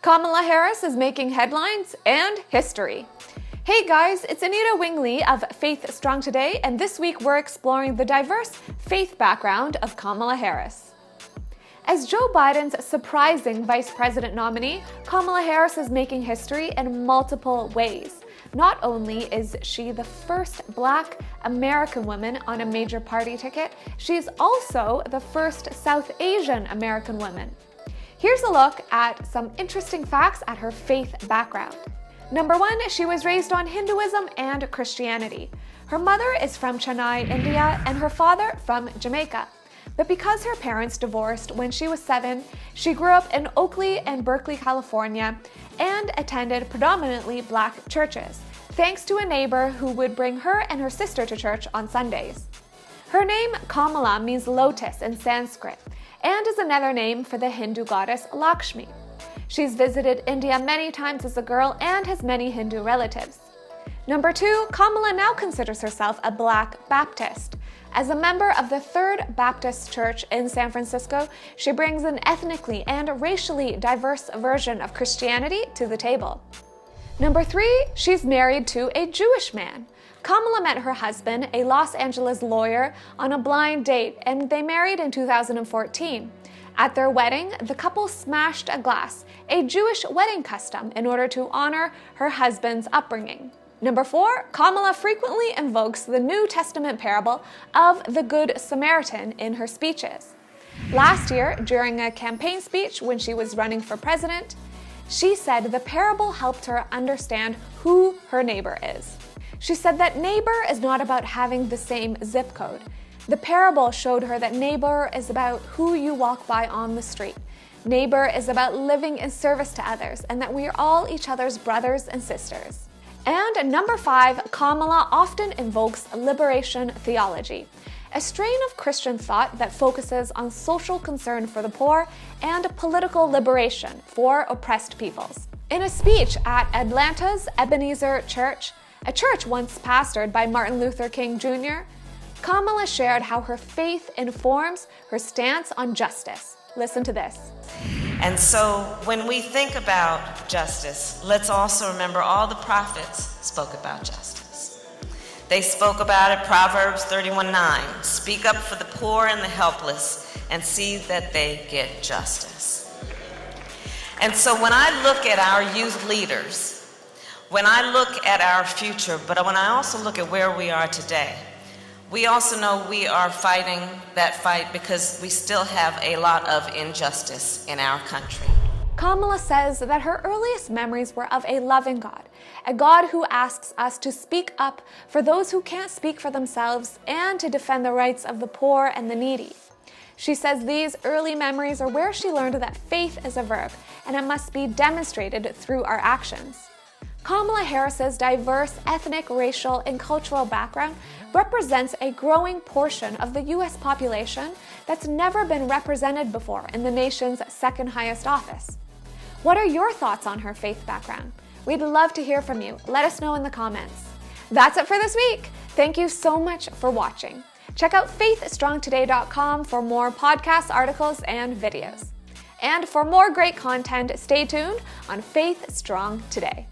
Kamala Harris is making headlines and history. Hey guys, it's Anita Wingley of Faith Strong Today, and this week we're exploring the diverse faith background of Kamala Harris. As Joe Biden's surprising vice president nominee, Kamala Harris is making history in multiple ways. Not only is she the first Black American woman on a major party ticket, she's also the first South Asian American woman. Here's a look at some interesting facts at her faith background. Number 1, she was raised on Hinduism and Christianity. Her mother is from Chennai, India, and her father from Jamaica. But because her parents divorced when she was 7, she grew up in Oakley and Berkeley, California, and attended predominantly Black churches, thanks to a neighbor who would bring her and her sister to church on Sundays. Her name, Kamala, means lotus in Sanskrit, and is another name for the Hindu goddess Lakshmi. She's visited India many times as a girl and has many Hindu relatives. Number 2, Kamala now considers herself a Black Baptist. As a member of the Third Baptist Church in San Francisco, she brings an ethnically and racially diverse version of Christianity to the table. Number 3, she's married to a Jewish man. Kamala met her husband, a Los Angeles lawyer, on a blind date, and they married in 2014. At their wedding, the couple smashed a glass, a Jewish wedding custom, in order to honor her husband's upbringing. Number 4, Kamala frequently invokes the New Testament parable of the Good Samaritan in her speeches. Last year, during a campaign speech when she was running for president, she said the parable helped her understand who her neighbor is. She said that neighbor is not about having the same zip code. The parable showed her that neighbor is about who you walk by on the street. Neighbor is about living in service to others, and that we are all each other's brothers and sisters. And number 5, Kamala often invokes liberation theology, a strain of Christian thought that focuses on social concern for the poor and political liberation for oppressed peoples. In a speech at Atlanta's Ebenezer Church, a church once pastored by Martin Luther King Jr., Kamala shared how her faith informs her stance on justice. Listen to this. And so when we think about justice, let's also remember all the prophets spoke about justice. They spoke about it, Proverbs 31:9, speak up for the poor and the helpless and see that they get justice. And so when I look at our youth leaders, when I look at our future, but when I also look at where we are today, we also know we are fighting that fight because we still have a lot of injustice in our country. Kamala says that her earliest memories were of a loving God, a God who asks us to speak up for those who can't speak for themselves and to defend the rights of the poor and the needy. She says these early memories are where she learned that faith is a verb and it must be demonstrated through our actions. Kamala Harris's diverse ethnic, racial, and cultural background represents a growing portion of the U.S. population that's never been represented before in the nation's second highest office. What are your thoughts on her faith background? We'd love to hear from you. Let us know in the comments. That's it for this week. Thank you so much for watching. Check out faithstrongtoday.com for more podcasts, articles, and videos. And for more great content, stay tuned on Faith Strong Today.